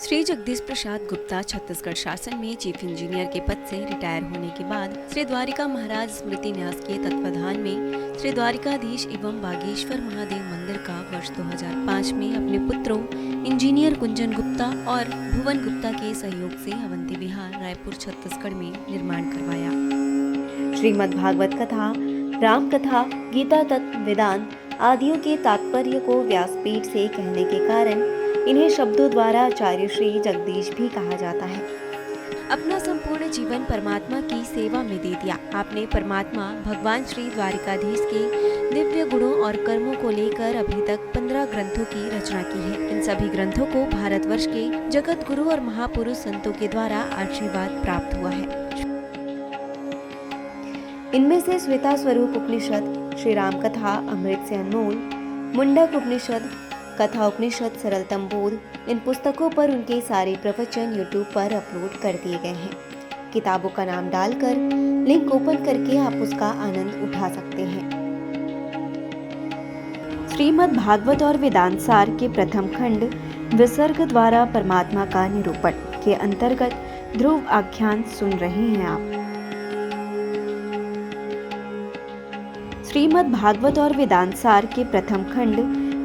श्री जगदीश प्रसाद गुप्ता छत्तीसगढ़ शासन में chief engineer के पद से रिटायर होने के बाद श्री द्वारिका महाराज स्मृति न्यास के तत्वाधान में श्री द्वारिकाधीश एवं बागेश्वर महादेव मंदिर का वर्ष 2005 में अपने पुत्रों इंजीनियर कुंजन गुप्ता और भुवन गुप्ता के सहयोग से अवंती विहार रायपुर छत्तीसगढ़ में निर्माण करवाया। श्रीमद् भागवत कथा, राम कथा, गीता तत्व, वेदांत आदियों के तात्पर्य को व्यासपीठ से कहने के कारण इन्हें शब्दों द्वारा आचार्य श्री जगदीश भी कहा जाता है। अपना संपूर्ण जीवन परमात्मा की सेवा में दे दिया। आपने परमात्मा भगवान श्री द्वारिकाधीश के दिव्य गुणों और कर्मों को लेकर अभी तक 15 ग्रंथों की रचना की है। इन सभी ग्रंथों को भारतवर्ष के जगत गुरु और महापुरुष संतों के द्वारा आशीर्वाद प्राप्त हुआ है। इनमें से श्वेता स्वरूप उपनिषद, श्री राम कथा अमृत से अनमोल, मुंडक उपनिषद, कथा उपनिषद, सरलतम बोध, इन पुस्तकों पर उनके सारे प्रवचन यूट्यूब पर अपलोड कर दिए गए हैं। किताबों का नाम डालकर लिंक ओपन करके आप उसका आनंद उठा सकते हैं। श्रीमद् भागवत और वेदांत सार के प्रथम खंड विसर्ग द्वारा परमात्मा का निरूपण के अंतर्गत ध्रुव आख्यान सुन रहे हैं आप। श्रीमद् भागवत और वेदांत सार के प्रथम खंड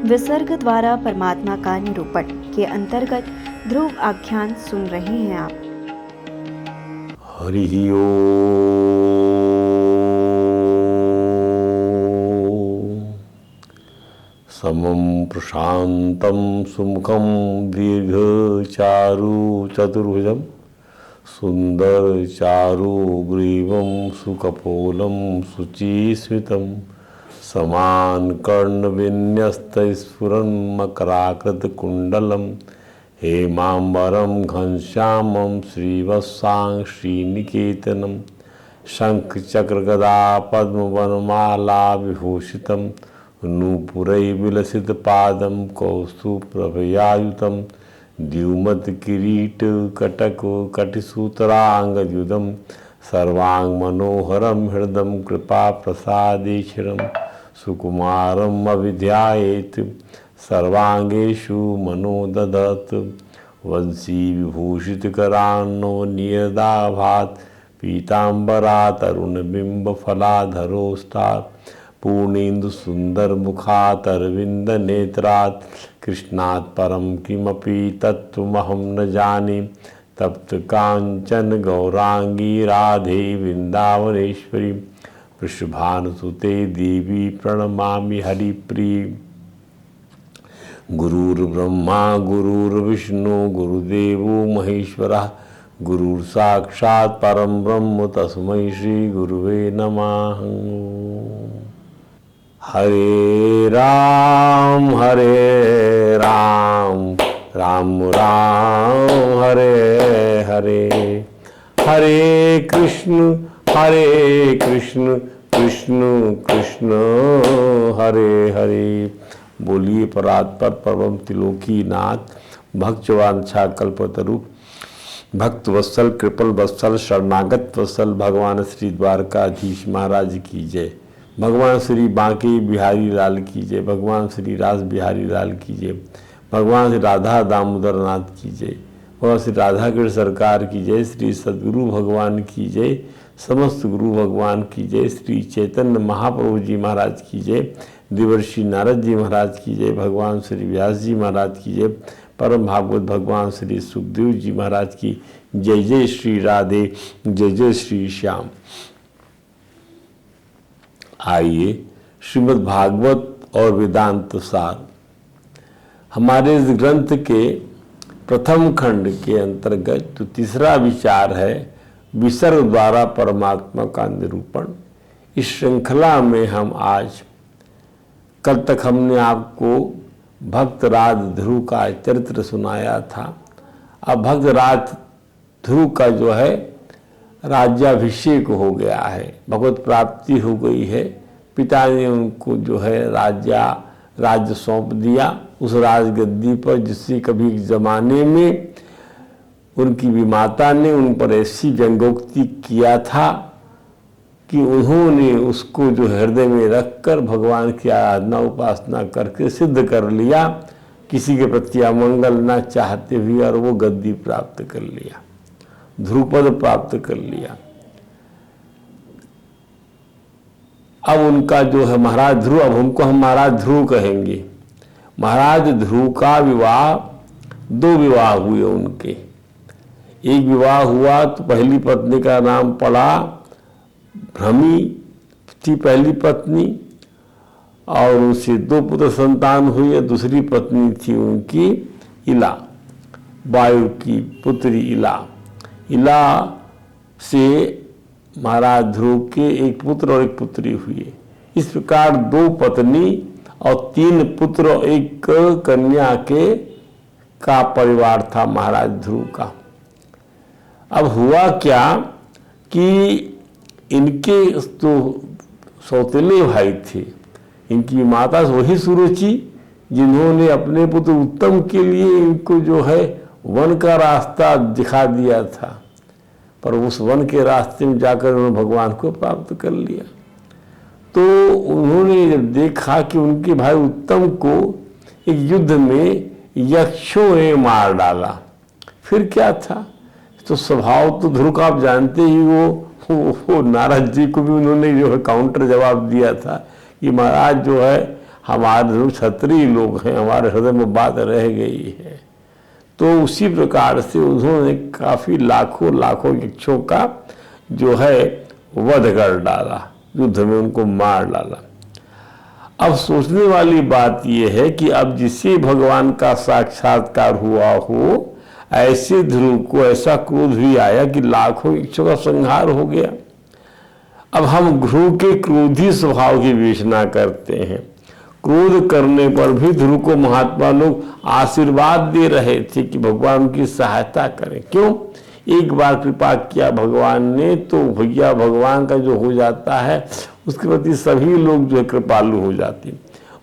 विसर्ग द्वारा परमात्मा का निरूपण के अंतर्गत ध्रुव आख्यान सुन रहे हैं आप। हरि ओम। समं प्रशांतं सुमुखं दीर्घचारु चतुर्भुजं सुंदर चारु ग्रीवं सुकपोलं शुचिस्मितं समान कर्ण विन्यस्त स्फुरन् मकराकृत कुंडलम हेमांबरम घनश्यामम श्रीवत्सांग श्रीनिकेतनम शंख चक्र गदा पद्म वनमाला विभूषितम नूपुरै विलसित पादम कौस्तुभप्रभयायुतम द्युमत किरीट कटक कटिसूत्रांगयुधम सर्वांग मनोहरम हृदम कृपा प्रसादेश्वरम सुकुमारम अविध्यायेत सर्वांगेषु मनो ददत वंशी विभूषित करान्नो नियदाभात पीतांबरा तरुण बिंब फलाधरोस्तात् पूर्णेन्दु सुंदर मुखात् अरविंद नेत्रात् कृष्णात् परम किमपि तत्त्वमहं न जाने तप्त कांचन गौरांगी राधे वृंदावनेश्वरी वृषभानुसुते देवी प्रणमामि हरिप्रिय। गुरुर्ब्रह्मा गुरुर्विष्णु गुरुदेवो महेश्वरः गुरुः साक्षात् परं ब्रह्म तस्मै श्री गुरुवे नमः। हरे राम राम राम हरे हरे, हरे कृष्ण कृष्ण कृष्ण हरे हरे। बोलिए परात्पर परम त्रिलोकी नाथ भक्तवांछा कल्पतरु भक्त वत्सल कृपल वत्सल शरणागत वत्सल भगवान श्री द्वारकाधीश महाराज की जय। भगवान श्री बांके बिहारी लाल की जय। भगवान श्री रास बिहारी लाल की जय। भगवान श्री राधा दामोदर नाथ की जय। भगवान श्री राधा कृष्ण सरकार की जय। श्री सद्गुरु भगवान की जय। समस्त गुरु भगवान की जय। श्री चैतन्य महाप्रभु जी महाराज की जय। देवर्षि नारद जी महाराज की जय। भगवान श्री व्यास जी महाराज की जय। परम भागवत भगवान श्री सुखदेव जी महाराज की जय। जय श्री राधे, जय जय श्री श्याम। आइए श्रीमद् भागवत और वेदांत सार हमारे इस ग्रंथ के प्रथम खंड के अंतर्गत जो तीसरा विचार है विसर्ग द्वारा परमात्मा का निरूपण। इस श्रृंखला में हम आज, कल तक हमने आपको भक्तराज ध्रुव का चरित्र सुनाया था। अब भक्तराज ध्रुव का जो है राज्याभिषेक हो गया है, भगवत प्राप्ति हो गई है। पिता ने उनको जो है राज्य सौंप दिया उस राजगद्दी पर, जिससे कभी जमाने में उनकी विमाता ने उन पर ऐसी व्यंग्योक्ति किया था कि उन्होंने उसको जो हृदय में रखकर भगवान की आराधना उपासना करके सिद्ध कर लिया किसी के प्रति अमंगल न चाहते हुए, और वो गद्दी प्राप्त कर लिया, ध्रुपद प्राप्त कर लिया। अब उनका जो है महाराज ध्रुव, अब उनको हम महाराज ध्रुव कहेंगे। महाराज ध्रुव का विवाह, 2 विवाह हुए उनके। एक विवाह हुआ तो पहली पत्नी का नाम पड़ा भ्रमी थी पहली पत्नी, और उनसे 2 पुत्र संतान हुए। दूसरी पत्नी थी उनकी इला, वायु की पुत्री इला। इला से महाराज ध्रुव के एक पुत्र और एक पुत्री हुए। इस प्रकार 2 पत्नी और 3 पुत्र और 1 कन्या का परिवार था महाराज ध्रुव का। अब हुआ क्या कि इनके तो सौतेले भाई थे, इनकी माता वही सुरुचि जिन्होंने अपने पुत्र उत्तम के लिए इनको जो है वन का रास्ता दिखा दिया था, पर उस वन के रास्ते में जाकर उन्होंने भगवान को प्राप्त कर लिया। तो उन्होंने जब देखा कि उनके भाई उत्तम को एक युद्ध में यक्षों ने मार डाला, फिर क्या था? तो स्वभाव तो ध्रुव का आप जानते ही, वो नारद जी को भी उन्होंने जो है काउंटर जवाब दिया था कि महाराज जो है हमारे क्षत्रिय लोग हैं, हमारे हृदय में बात रह गई है। तो उसी प्रकार से उन्होंने काफ़ी लाखों यक्षों का जो है वध कर डाला, युद्ध में उनको मार डाला। अब सोचने वाली बात यह है कि अब जिसे भगवान का साक्षात्कार हुआ हो, ऐसे ध्रुव को ऐसा क्रोध भी आया कि लाखों यक्षों का संहार हो गया। अब हम ध्रुव के क्रोधी स्वभाव की विवेचना करते हैं। क्रोध करने पर भी ध्रुव को महात्मा लोग आशीर्वाद दे रहे थे कि भगवान उनकी सहायता करें। क्यों? एक बार कृपा किया भगवान ने तो भैया भगवान का जो हो जाता है उसके प्रति सभी लोग जो है कृपालु हो जाते हैं।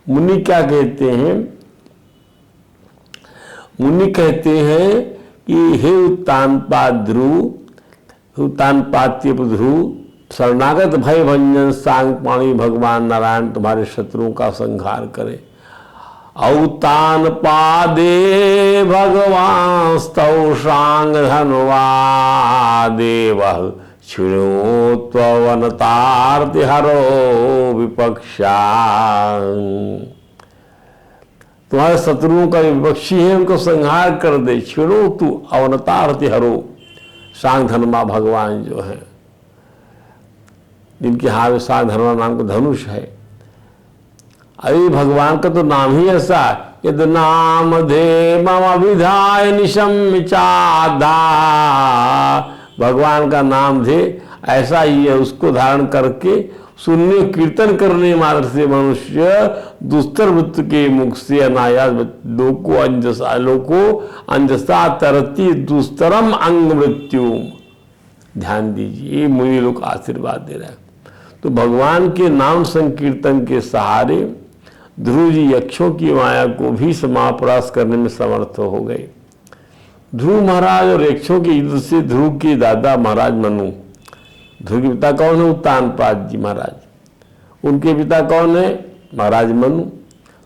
मुनि क्या कहते हैं? मुनि कहते हैं कि हे उत्तानपाद ध्रुव, उत्तानपाद ध्रुव, शरणागत भय भंजन सांग पाणी भगवान नारायण तुम्हारे शत्रुओं का संहार करे। औतान पादे भगवान स्तौ सांग धनवा देव छिणो त्वनतार्ति हरो विपक्षा। तुम्हारे शत्रुओं का विपक्षी है उनको संहार कर दे। छिणो तू अवनतार्ति हरो, सांग धनमा भगवान जो है जिनके हाथ में सांग धनमा नाम का धनुष है। अरे भगवान का तो नाम ही ऐसा, यद नाम धे मम विधाय निशम्य चाधा। भगवान का नाम धे ऐसा ही है, उसको धारण करके सुनने कीर्तन करने मात्र से मनुष्य दुस्तर वृत्त के मुख से अनायास लोको अंजसा तरती दुस्तरम अंग मृत्यु। ध्यान दीजिए, ये मुनि लोग आशीर्वाद दे रहा है। तो भगवान के नाम संकीर्तन के सहारे ध्रुव जी यक्षों की माया को भी समापरास करने में समर्थ हो गए। ध्रुव महाराज और यक्षों के युद्ध से ध्रुव के दादा महाराज मनु, ध्रुव के पिता कौन है? उत्तानपाद जी महाराज। उनके पिता कौन है? महाराज मनु।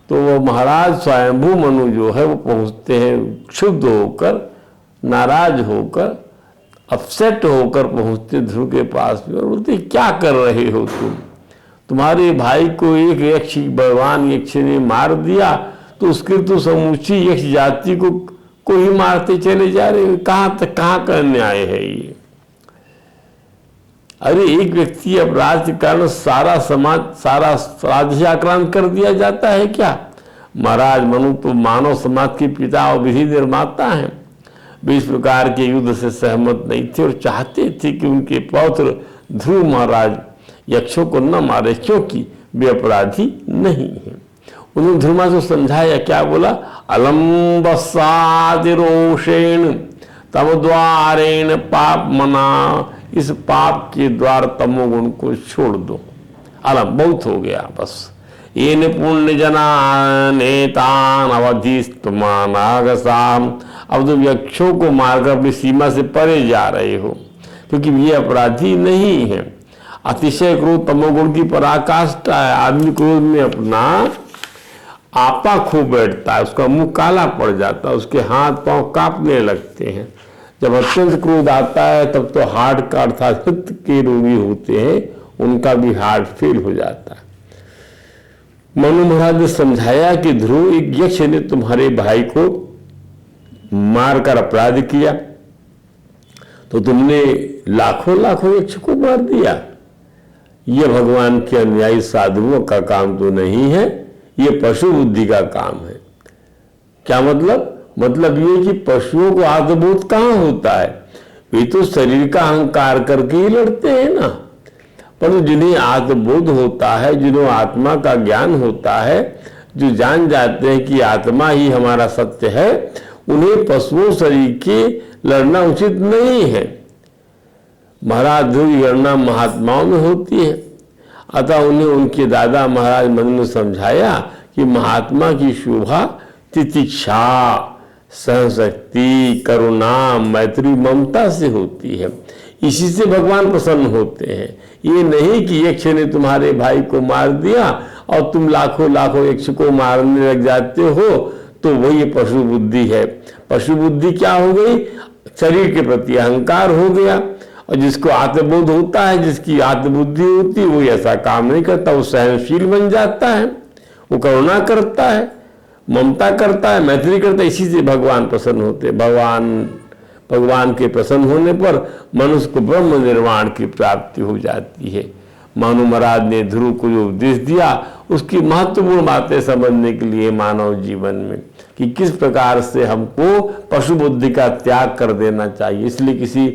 तो वो महाराज स्वयंभू मनु जो है वो पहुंचते हैं क्षुब्ध होकर, नाराज होकर, अपसेट होकर पहुंचते ध्रुव के पास में और बोलते क्या कर रहे हो तुम? तुम्हारे भाई को एक यक्ष भगवान यक्ष ने मार दिया तो उसके तो समूची यक्ष जाति को ही मारते चले जा रहे हो। कहाँ तक, कहाँ का न्याय है ये? अरे एक व्यक्ति अपराध के कारण सारा समाज, सारा राज्य आक्रांत कर दिया जाता है क्या? महाराज मनु तो मानव समाज के पिता और विधि निर्माता हैं। वे इस प्रकार के युद्ध से सहमत नहीं थे और चाहते थे कि उनके पौत्र ध्रुव महाराज यक्षों को न मारे, क्योंकि वे अपराधी नहीं हैं। उन्होंने ध्रुव को समझाया, क्या बोला? अलम्बसादिरोषेण तम द्वारेण पाप मना। इस पाप के द्वार तमोगुण को छोड़ दो। अलम बहुत हो गया, बस। येन पुण्य जना नेतान अवधिस्तमानागसाम। अब तुम यक्षों को मारकर अपनी सीमा से परे जा रहे हो, क्योंकि ये अपराधी नहीं है। अतिशय क्रोध तमोगुण की पराकाष्ठा है। आदमी क्रोध में अपना आपा खूब बैठता है, उसका मुंह काला पड़ जाता है, उसके हाथ पांव कांपने लगते हैं। जब अत्यंत क्रोध आता है तब तो हार्ट का अर्थात हृदय के रोगी होते हैं, उनका भी हार्ट फेल हो जाता है। मनु महाराज ने समझाया कि ध्रुव, एक यक्ष ने तुम्हारे भाई को मारकर अपराध किया, तो तुमने लाखों लाखों यक्ष को मार दिया। यह भगवान के अनुयायी साधुओं का काम तो नहीं है, यह पशु बुद्धि का काम है। क्या मतलब? मतलब ये कि पशुओं को आत्मबोध कहाँ होता है? वे तो शरीर का अहंकार करके ही लड़ते हैं ना। पर जिन्हें आत्मबोध होता है, जिन्हें आत्मा का ज्ञान होता है, जो जान जाते हैं कि आत्मा ही हमारा सत्य है, उन्हें पशुओं शरीर के लड़ना उचित नहीं है। महाराज ध्रुव की गणना महात्माओं में होती है। अतः उन्हें उनके दादा महाराज मनु ने समझाया कि महात्मा की शोभा तितिक्षा, सहनशक्ति, करुणा, मैत्री, ममता से होती है। इसी से भगवान प्रसन्न होते हैं। ये नहीं कि यक्ष ने तुम्हारे भाई को मार दिया और तुम लाखों लाखों यक्ष को मारने लग जाते हो, तो वही पशु बुद्धि है। पशु बुद्धि क्या हो गई? शरीर के प्रति अहंकार हो गया। और जिसको आत्मबोध होता है, जिसकी आत्मबुद्धि होती है, वो ऐसा काम नहीं करता, वो सहनशील बन जाता है, वो करुणा करता है, ममता करता है, मैत्री करता है। इसी से भगवान प्रसन्न होते हैं। भगवान के प्रसन्न होने पर मनुष्य को ब्रह्म निर्वाण की प्राप्ति हो जाती है। मनु महाराज ने ध्रुव को जो उपदेश दिया, उसकी महत्वपूर्ण बातें समझने के लिए मानव जीवन में कि किस प्रकार से हमको पशु बुद्धि का त्याग कर देना चाहिए। इसलिए किसी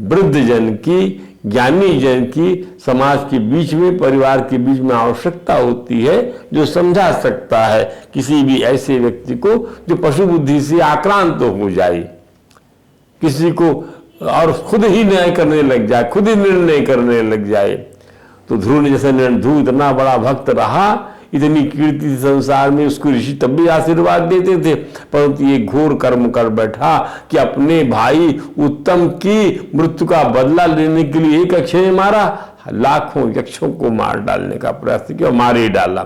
वृद्ध जन की, ज्ञानी जन की समाज के बीच में, परिवार के बीच में आवश्यकता होती है, जो समझा सकता है किसी भी ऐसे व्यक्ति को जो पशु बुद्धि से आक्रांत हो जाए, किसी को और खुद ही न्याय करने लग जाए, खुद ही निर्णय करने लग जाए। तो ध्रुव ने जैसे ध्रुव इतना बड़ा भक्त रहा, इतनी कीर्ति संसार में, उसको ऋषि तब भी आशीर्वाद देते थे, परंतु ये घोर कर्म कर बैठा कि अपने भाई उत्तम की मृत्यु का बदला लेने के लिए एक यक्ष ने मारा, लाखों यक्षों को मार डालने का प्रयास किया, मार ही डाला।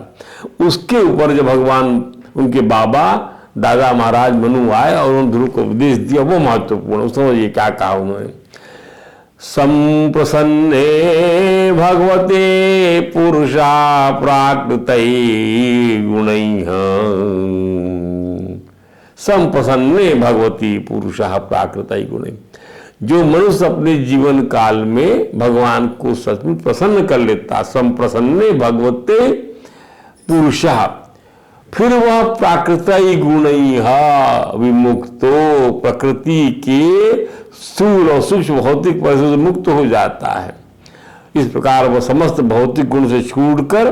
उसके ऊपर जब भगवान, उनके बाबा दादा महाराज मनु आए और उन ध्रुव को उपदेश दिया, वो महत्वपूर्ण। समझिए क्या कहा उन्होंने। संप्रसन्ने भगवते पुरुषा प्राकृतै गुणैः। संप्रसन्ने भगवती पुरुषा प्राकृतै गुणैः। जो मनुष्य अपने जीवन काल में भगवान को सचमुच प्रसन्न कर लेता, संप्रसन्ने भगवते पुरुषा, फिर वह प्राकृतिक गुणैः विमुक्तो, प्रकृति के स्थूल और सूक्ष्म भौतिक परिस्थिति से मुक्त हो जाता है। इस प्रकार वह समस्त भौतिक गुण से छूटकर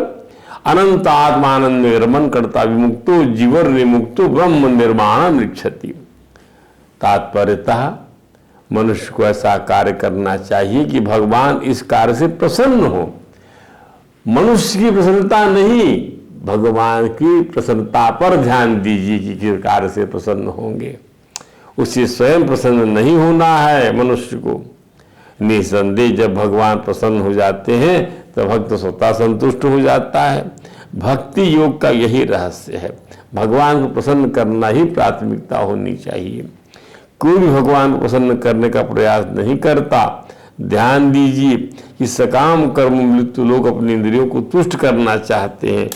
अनंत आत्मानंद में रमन करता, विमुक्तो जीवन विमुक्तो ब्रह्म निर्माण निक्षति। तात्पर्यतः मनुष्य को ऐसा कार्य करना चाहिए कि भगवान इस कार्य से प्रसन्न हो। मनुष्य की प्रसन्नता नहीं, भगवान की प्रसन्नता पर ध्यान दीजिए कि किस कार्य से प्रसन्न होंगे। उसे स्वयं प्रसन्न नहीं होना है मनुष्य को। निसंदेह जब भगवान प्रसन्न हो जाते हैं तो भक्त स्वतः संतुष्ट हो जाता है। भक्ति योग का यही रहस्य है। भगवान को प्रसन्न करना ही प्राथमिकता होनी चाहिए। कोई भी भगवान को प्रसन्न करने का प्रयास नहीं करता। ध्यान दीजिए कि सकाम कर्म मृत्यु लोग अपनी इंद्रियों को तुष्ट करना चाहते हैं,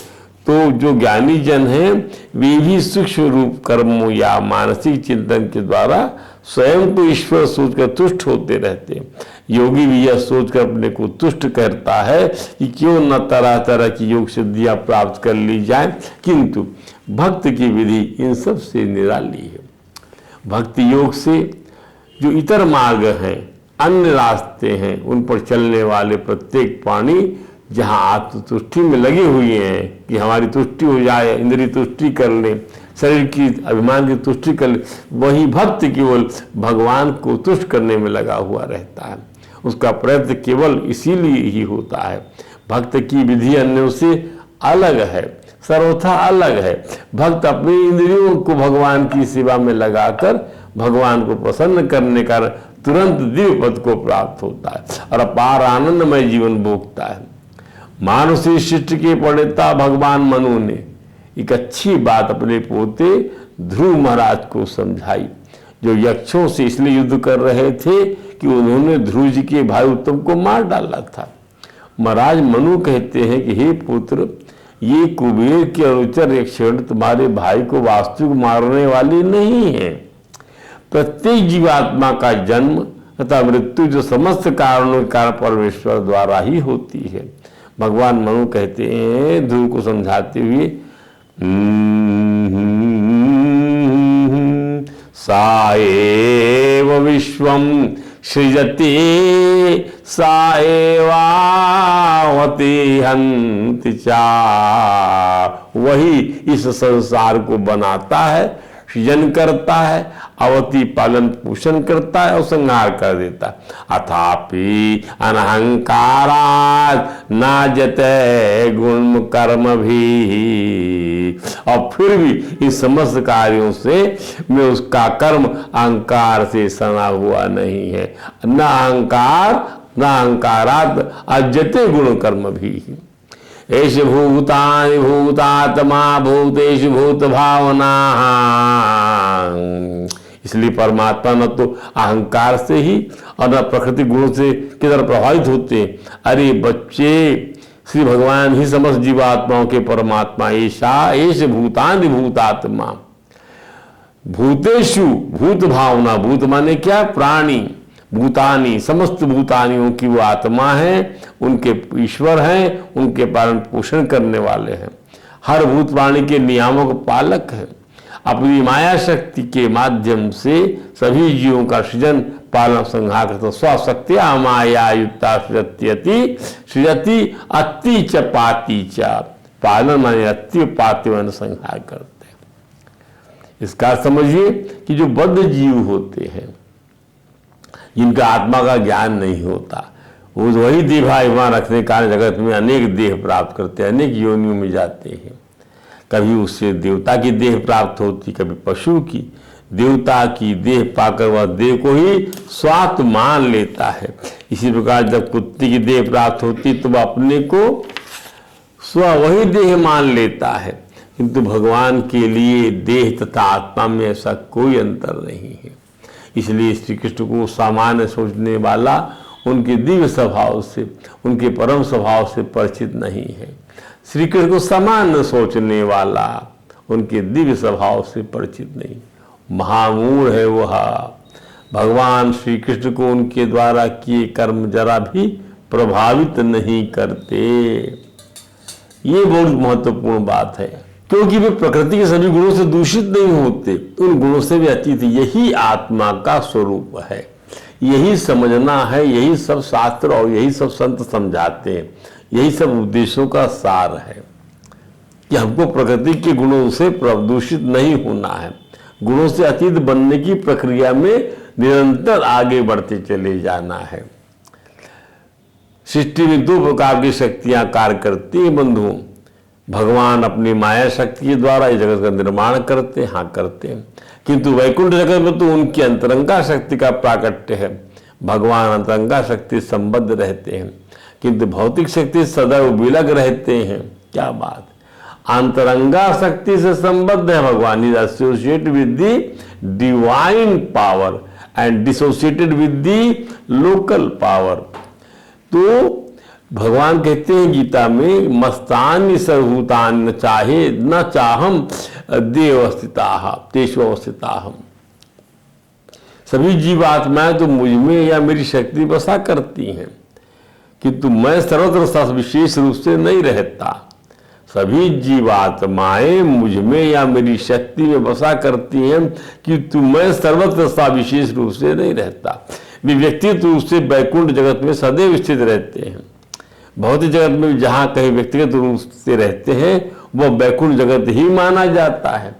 तो जो ज्ञानी जन हैं वे भी सूक्ष्म रूप कर्मों या मानसिक चिंतन के द्वारा स्वयं को ईश्वर सोचकर तुष्ट होते रहते हैं। योगी भी यह सोचकर अपने को तुष्ट करता है कि क्यों न तरह तरह की योग सिद्धियां प्राप्त कर ली जाए, किंतु भक्त की विधि इन सब से निराली है। भक्ति योग से जो इतर मार्ग हैं, अन्य रास्ते हैं, उन पर चलने वाले प्रत्येक प्राणी जहाँ आत्मतुष्टि में लगे हुए हैं कि हमारी तुष्टि हो जाए, इंद्रिय तुष्टि कर ले, शरीर की अभिमान की तुष्टि कर ले, वही भक्त केवल भगवान को तुष्ट करने में लगा हुआ रहता है। उसका प्रयत्न केवल इसीलिए ही होता है। भक्त की विधि अन्यों से अलग है, सर्वथा अलग है। भक्त अपनी इंद्रियों को भगवान की सेवा में लगाकर भगवान को प्रसन्न करने का तुरंत दिव्य पद को प्राप्त होता है और अपार आनंदमय जीवन भोगता है। मानुषी सृष्टि के प्रणेता भगवान मनु ने एक अच्छी बात अपने पोते ध्रुव महाराज को समझाई, जो यक्षों से इसलिए युद्ध कर रहे थे कि उन्होंने ध्रुव जी के भाई उत्तम को मार डाला था। महाराज मनु कहते हैं कि हे पुत्र, ये कुबेर के अनुचर यक्षगण तुम्हारे भाई को वास्तविक मारने वाली नहीं है। प्रत्येक जीवात्मा का जन्म तथा मृत्यु जो समस्त कारणों के कारण परमेश्वर द्वारा ही होती है। भगवान मनु कहते हैं ध्रुव को समझाते हुए, सा एव विश्वम सृजति सा एवावति हन्ति चा, वही इस संसार को बनाता है, सृजन करता है, अवति पालन पोषण करता है और संहार कर देता है। अथापि अनहंकारात् नाजते गुण कर्म भी, और फिर भी इस समस्त कार्यों से में उसका कर्म अहंकार से सना हुआ नहीं है। न अहंकार न अहंकारात् अजते गुण कर्म भी। एष भूतानि भूतात्मा भूतेषु भूत भावना, इसलिए परमात्मा न तो अहंकार से ही और न प्रकृति गुणों से किधर प्रभावित होते। अरे बच्चे, श्री भगवान ही समस्त जीवात्माओं के परमात्मा। ऐसा एष भूतानि भूतात्मा, भूतेषु भूत भावना, भूत माने क्या? प्राणी। भूतानी, समस्त भूतानियों की वो आत्मा है, उनके ईश्वर हैं, उनके पालन पोषण करने वाले हैं, हर भूत प्राणी के नियामक पालक है। अपनी माया शक्ति के माध्यम से सभी जीवों का सृजन पालन संहार करता। स्वशक्त्या माया युक्ता सृजति अति च पाति च, पालन माने अति, पाति माने संहार करते हैं। इसका समझिए कि जो बद्ध जीव होते हैं, जिनका आत्मा का ज्ञान नहीं होता, वो वही देहाभिमान रखने के कारण जगत में अनेक देह प्राप्त करते हैं, अनेक योनियों में जाते हैं। कभी उससे देवता की देह प्राप्त होती, कभी पशु की। देवता की देह पाकर वह देह को ही स्वात्म मान लेता है। इसी प्रकार जब कुत्ते की देह प्राप्त होती तो वह अपने को स्व वही देह मान लेता है। किंतु भगवान के लिए देह तथा आत्मा में ऐसा कोई अंतर नहीं है। इसलिए श्री कृष्ण को सामान्य सोचने वाला उनके दिव्य स्वभाव से, उनके परम स्वभाव से परिचित नहीं है। श्री कृष्ण को सामान्य सोचने वाला उनके दिव्य स्वभाव से परिचित नहीं, महामूढ़ है वह। भगवान श्री कृष्ण को उनके द्वारा किए कर्म जरा भी प्रभावित नहीं करते। ये बहुत महत्वपूर्ण बात है, क्योंकि वे प्रकृति के सभी गुणों से दूषित नहीं होते, उन गुणों से भी अतीत। यही आत्मा का स्वरूप है, यही समझना है। यही सब शास्त्र और यही सब संत समझाते हैं। यही सब उपदेशों का सार है कि हमको प्रकृति के गुणों से प्रदूषित नहीं होना है, गुणों से अतीत बनने की प्रक्रिया में निरंतर आगे बढ़ते चले जाना है। सृष्टि में दो प्रकार की शक्तियां कार्य करती हैं बंधुओं। भगवान अपनी माया शक्ति के द्वारा इस जगत का निर्माण करते हैं, हाँ करते हैं, किंतु वैकुंठ जगत में तो उनकी अंतरंगा शक्ति का प्राकट्य है। भगवान अंतरंगा शक्ति संबद्ध रहते हैं, किंतु भौतिक शक्ति सदैव विलग रहते हैं। क्या बात! अंतरंगा शक्ति से संबद्ध है भगवान, is associated with the divine power and dissociated with the local power. तो भगवान कहते हैं गीता में, मस्तानि सर्वभूतानि न चाहे न चाहम देव अवस्थिताः तेषु अवस्थिताहम्। सभी जीवात्माएं तो मुझ में या मेरी शक्ति बसा करती हैं, किंतु मैं सर्वत्र विशेष रूप से नहीं रहता। सभी जीवात्माएं मुझ में या मेरी शक्ति में बसा करती हैं, किंतु मैं सर्वत्र विशेष रूप से नहीं रहता। वे व्यक्तिगत रूप से वैकुंठ जगत में सदैव स्थित रहते हैं। भौतिक जगत में जहाँ कहीं व्यक्तिगत रूप से रहते हैं वह वैकुंठ जगत ही माना जाता है।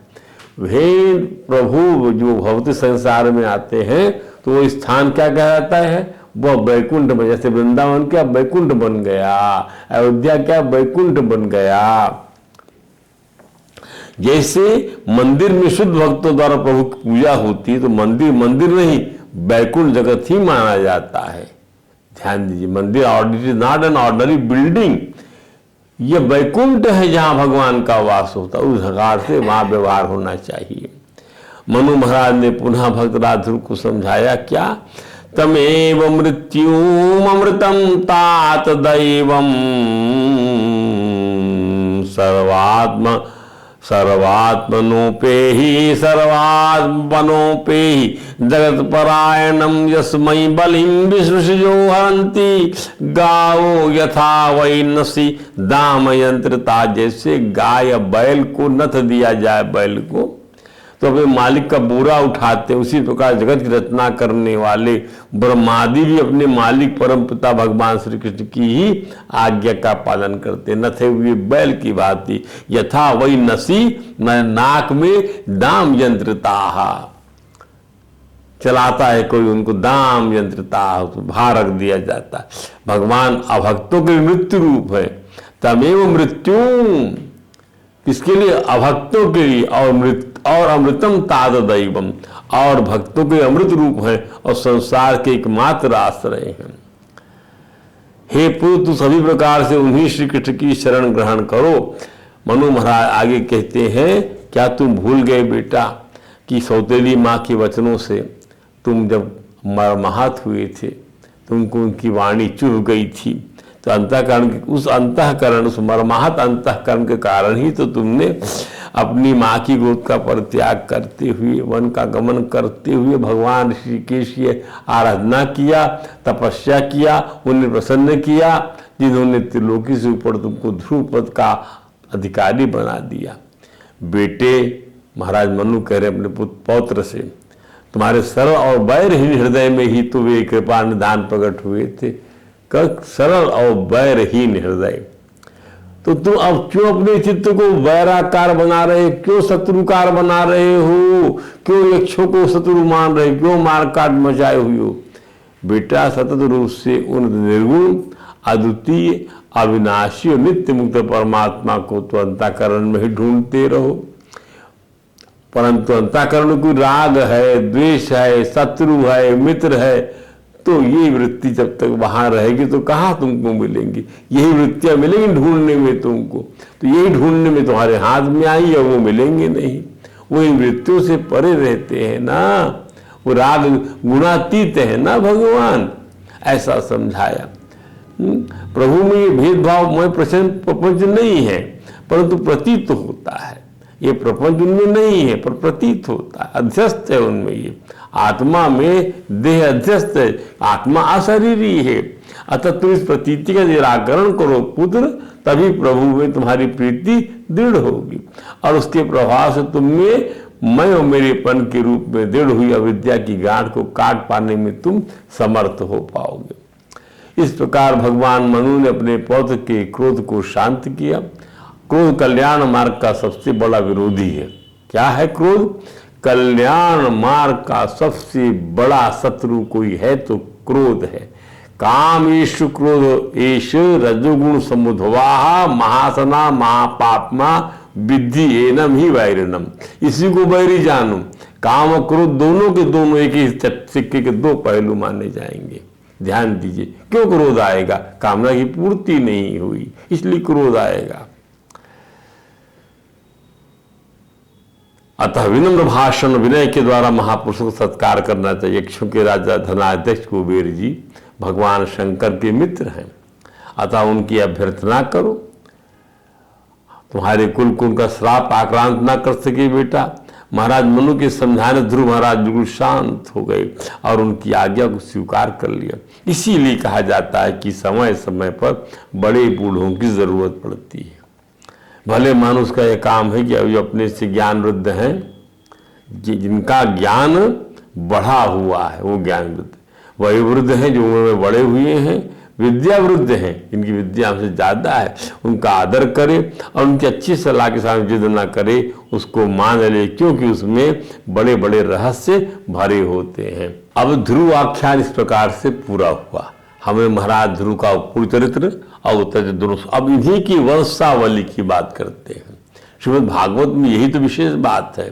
वे प्रभु जो भौतिक संसार में आते हैं तो वो स्थान क्या कहलाता है? वह वैकुंठ में। जैसे वृंदावन क्या वैकुंठ बन गया, अयोध्या क्या वैकुंठ बन गया। जैसे मंदिर में शुद्ध भक्तों द्वारा प्रभु की पूजा होती है तो मंदिर मंदिर नहीं वैकुंठ जगत ही माना जाता है। ध्यान दीजिए, मंदिर is not an ordinary building, ये वैकुंठ है जहाँ भगवान का वास होता है, उस प्रकार से वहाँ व्यवहार होना चाहिए। मनु महाराज ने पुनः भक्तराज ध्रुव को समझाया क्या, तमेव मृत्युम अमृतम तात दैवम सर्वात्मनोपेहि जगत परायणम यस्मै बलिम विसृजो हरन्ति गावो यथा वै नसी दाम यंत्रता। जैसे गाय बैल को नथ दिया जाए बैल को तो अपने मालिक का बोरा उठाते, उसी प्रकार जगत की रचना करने वाले ब्रह्मादि भी अपने मालिक परम पिता भगवान श्री कृष्ण की ही आज्ञा का पालन करते, नथे हुए बैल की भांति। यथा वही नसी, नाक में दाम यंत्रता, चलाता है कोई उनको, दाम यंत्रता तो भार रख दिया जाता है। भगवान अभक्तों के मृत्यु रूप है। तमेव मृत्यु किसके लिए, अभक्तों के लिए, और अमृतम ताद दैवम, और भक्तों के अमृत रूप है और संसार के एकमात्र आश्रय हैं। हे पुत्र, तू सभी प्रकार से उन्हीं श्री कृष्ण की शरण ग्रहण करो। मनु महाराज आगे कहते हैं, क्या तुम भूल गए बेटा कि सौतेली माँ के वचनों से तुम जब मरमाहत हुए थे, तुमको उनकी वाणी चुभ गई थी, तो अंतःकरण, उस मरमाहत अंतःकरण के कारण ही तो तुमने अपनी माँ की गोद का परित्याग करते हुए, वन का गमन करते हुए भगवान ऋषिकेश की आराधना किया, तपस्या किया, उन्हें प्रसन्न किया, जिन्होंने त्रिलोकी से ऊपर तुमको ध्रुव पद का अधिकारी बना दिया। बेटे, महाराज मनु कह रहे अपने पौत्र से, तुम्हारे सरल और वैरहीन हृदय में ही तो वे कृपा निदान प्रकट हुए थे। सरल और वैरहीन हृदय, तो तुम अब क्यों अपने चित्त को वैराकार बना रहे, क्यों शत्रुकार बना रहे हो, क्यों यक्षों को शत्रु मान रहे, क्यों मारकाट मचाए हुए हो। बेटा, सतत रूप से उन निर्गुण, अद्वितीय, अविनाशी और नित्य मुक्त परमात्मा को तो अंतःकरण में ही ढूंढते रहो। परंतु अंतःकरण में कोई राग है, द्वेष है, शत्रु है, मित्र है, तो ये वृत्ति जब तक वहां रहेगी तो कहाँ तुमको मिलेंगी। यही वृत्तियां मिलेंगी ढूंढने में तुमको, तो यही ढूंढने में तुम्हारे हाथ में आई है, वो मिलेंगे नहीं। वो इन वृत्तियों से परे रहते हैं ना, वो राग गुणातीत है ना भगवान, ऐसा समझाया। प्रभु में ये भेदभाव प्रपंच नहीं है, परंतु प्रतीत होता है। ये प्रपंच उनमें नहीं है पर प्रतीत होता है, अध्यस्त है उनमें। ये आत्मा में देह अध्यस्त है, आत्मा अशरीरी है। अतः तुम इस प्रतीति का निराकरण करो पुत्र, तभी प्रभु में तुम्हारी प्रीति दृढ़ होगी और उसके प्रभाव से तुमने मैं और मेरेपन के रूप में दृढ़ हुई अविद्या की गांठ को काट पाने में तुम समर्थ हो पाओगे। इस प्रकार भगवान मनु ने अपने पौत्र के क्रोध को शांत किया। क्रोध कल्याण मार्ग का सबसे बड़ा विरोधी है। क्या है क्रोध? कल्याण मार्ग का सबसे बड़ा शत्रु कोई है तो क्रोध है। काम ईश क्रोध एश रजोगुण समुद्भवा महासना महापापमा विद्धि एनम ही वैरिणम। इसी को वैरी जानो। काम और क्रोध दोनों के दोनों एक ही सिक्के के दो पहलू माने जाएंगे। ध्यान दीजिए, क्यों क्रोध आएगा? कामना की पूर्ति नहीं हुई इसलिए क्रोध आएगा। अतः विनम्र भाषण विनय के द्वारा महापुरुषों को सत्कार करना चाहिए। यक्षों के राजा धनाध्यक्ष कुबेर जी भगवान शंकर के मित्र हैं, अतः उनकी अभ्यर्थना करो। तुम्हारे कुल को उनका श्राप आक्रांत ना कर सके बेटा। महाराज मनु के समझाने ध्रुव महाराज बिल्कुल शांत हो गए और उनकी आज्ञा को स्वीकार कर लिया। इसीलिए कहा जाता है कि समय समय पर बड़े बूढ़ों की जरूरत पड़ती है। भले मानुष का यह काम है कि अभी अपने से ज्ञान वृद्ध हैं, जिनका ज्ञान बढ़ा हुआ है वो ज्ञान वृद्ध, वही वृद्ध हैं जो उम्र में बड़े हुए हैं, विद्या वृद्ध हैं जिनकी विद्या हमसे ज्यादा है। उनका आदर करे और उनकी अच्छी सलाह के साथ जिद न करे, उसको मान ले, क्योंकि उसमें बड़े बड़े रहस्य भरे होते हैं। अब ध्रुव आख्यान इस प्रकार से पूरा हुआ। हमें महाराज ध्रुव का पूर्ण चरित्र और उत्तर दोनों। अब इन्हीं की वंशावली की बात करते हैं। श्रीमद् भागवत में यही तो विशेष बात है।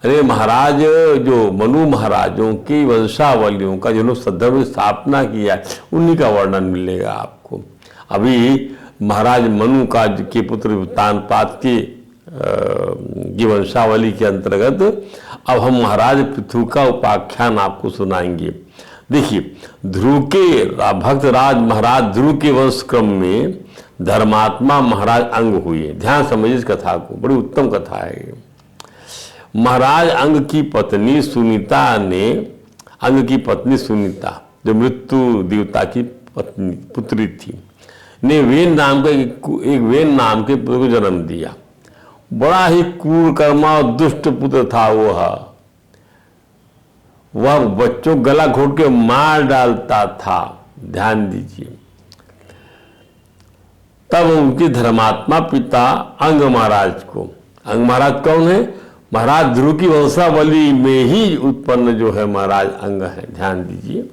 अरे महाराज, जो मनु महाराजों की वंशावलियों का जिन्होंने सद्धर्म स्थापना किया, उन्हीं का वर्णन मिलेगा आपको। अभी महाराज मनु का के पुत्र तानपात की वंशावली के अंतर्गत अब हम महाराज पृथु का उपाख्यान आपको सुनाएंगे। देखिए, ध्रुव के भक्त राज महाराज ध्रुव के वंश क्रम में धर्मात्मा महाराज अंग हुए। ध्यान समझिए इस कथा को, बड़ी उत्तम कथा है ये। महाराज अंग की पत्नी सुनीता ने, अंग की पत्नी सुनीता जो मृत्यु देवता की पत्नी पुत्री थी, ने वेन नाम का एक वेन नाम के पुत्र को जन्म दिया। बड़ा ही क्रूर कर्मा और दुष्ट पुत्र था वह बच्चों गला घोट के मार डालता था। ध्यान दीजिए। तब उनके धर्मात्मा पिता अंग महाराज को, अंग महाराज कौन है? महाराज ध्रुव की वंशावली में ही उत्पन्न जो है महाराज अंग है। ध्यान दीजिए।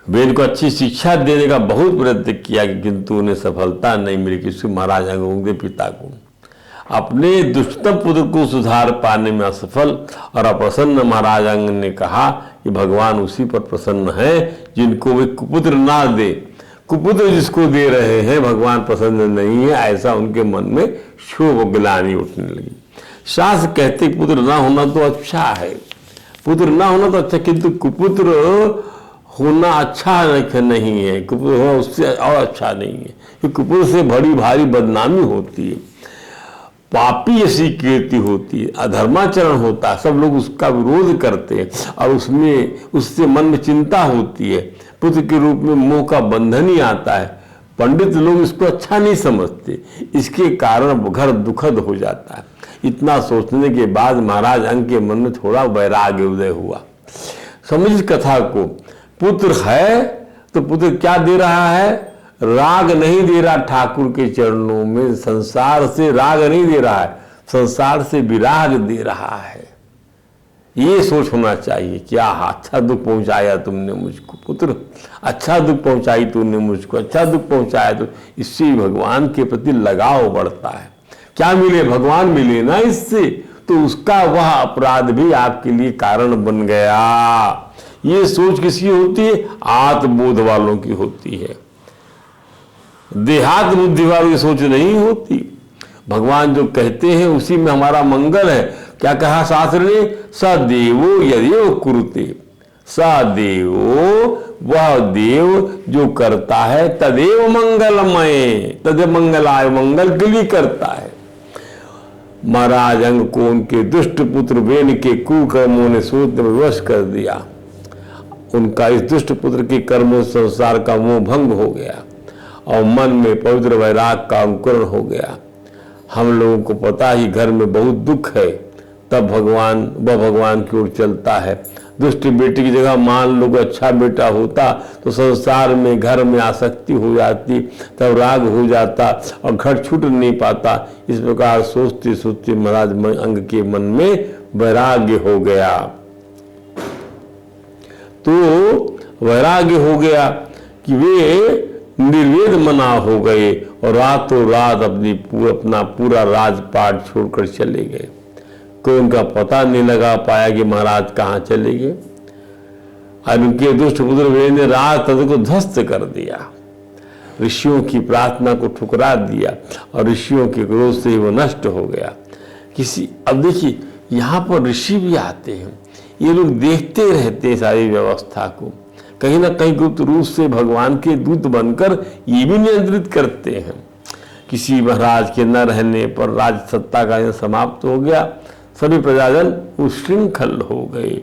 वेद को अच्छी शिक्षा देने का बहुत प्रयत्न किया किंतु उन्हें सफलता नहीं मिली। किसी महाराज अंग उनके पिता को अपने दुष्टतम पुत्र को सुधार पाने में असफल और अप्रसन्न महाराज अंग ने कहा कि भगवान उसी पर प्रसन्न है जिनको वे कुपुत्र ना दे। कुपुत्र जिसको दे रहे हैं भगवान पसंद नहीं है, ऐसा उनके मन में क्षोभ ग्लानि उठने लगी। शास्त्र कहते पुत्र ना होना तो अच्छा है, पुत्र ना होना तो अच्छा, किंतु कुपुत्र होना अच्छा नहीं है, कुपुत्र होना उससे और अच्छा नहीं है, क्योंकि कुपुत्र से बड़ी भारी बदनामी होती है, पापी ऐसी कीर्ति होती है, अधर्माचरण होता है, सब लोग उसका विरोध करते हैं और उसमें उससे मन में चिंता होती है, पुत्र के रूप में मोह का बंधन ही आता है। पंडित लोग इसको अच्छा नहीं समझते, इसके कारण घर दुखद हो जाता है। इतना सोचने के बाद महाराज अंग के मन में थोड़ा वैराग्य उदय हुआ। समझ कथा को, पुत्र है तो पुत्र क्या दे रहा है? राग नहीं दे रहा ठाकुर के चरणों में, संसार से राग नहीं दे रहा है, संसार से विराग दे रहा है। ये सोच होना चाहिए। क्या अच्छा दुख पहुंचाया तुमने मुझको पुत्र, अच्छा दुख पहुंचाई तुमने मुझको, अच्छा दुख पहुंचाया तो इससे भगवान के प्रति लगाव बढ़ता है। क्या मिले? भगवान मिले ना इससे, तो उसका वह अपराध भी आपके लिए कारण बन गया। ये सोच किसकी होती है? आत्मबोध वालों की होती है, देहात बुद्धि वालों की सोच नहीं होती। भगवान जो कहते हैं उसी में हमारा मंगल है। क्या कहा शास्त्र ने? सदेवो यदेव कुरुते, सदेवो वह देव जो करता है तदेव मंगलमय, तदेव मंगलाय, मंगल के लिए करता है। महाराज अंग को उनके दुष्ट पुत्र वेन के कुकर्मों ने सोच में विवश कर दिया। उनका इस दुष्ट पुत्र के कर्मों संसार का मोह भंग हो गया और मन में पवित्र वैराग का अंकुरण हो गया। हम लोगों को पता ही घर में बहुत दुख है, तब भगवान की ओर चलता है। दुष्ट बेटे की जगह मान लो अच्छा बेटा होता तो संसार में घर में आसक्ति हो जाती, तब राग हो जाता और घर छूट नहीं पाता। इस प्रकार सोचते सोचते महाराज अंग के मन में वैराग्य हो गया। तो वैराग्य हो गया कि वे निर्वेद मना हो गए और रातों रात अपना पूरा राजपाट छोड़कर चले गए। कोई उनका पता नहीं लगा पाया कि महाराज कहाँ चले गए। और उनके दुष्ट पुत्र वे ने रात को ध्वस्त कर दिया, ऋषियों की प्रार्थना को ठुकरा दिया और ऋषियों के क्रोध से ही वो नष्ट हो गया। अब देखिए यहाँ पर ऋषि भी आते हैं, ये लोग देखते रहते हैं सारी व्यवस्था को, कहीं ना कहीं गुप्त रूप से भगवान के दूत बनकर ये भी नियंत्रित करते हैं। किसी महाराज के न रहने पर राज सत्ता का समाप्त हो गया, सभी प्रजाजन उच्छृंखल हो गए।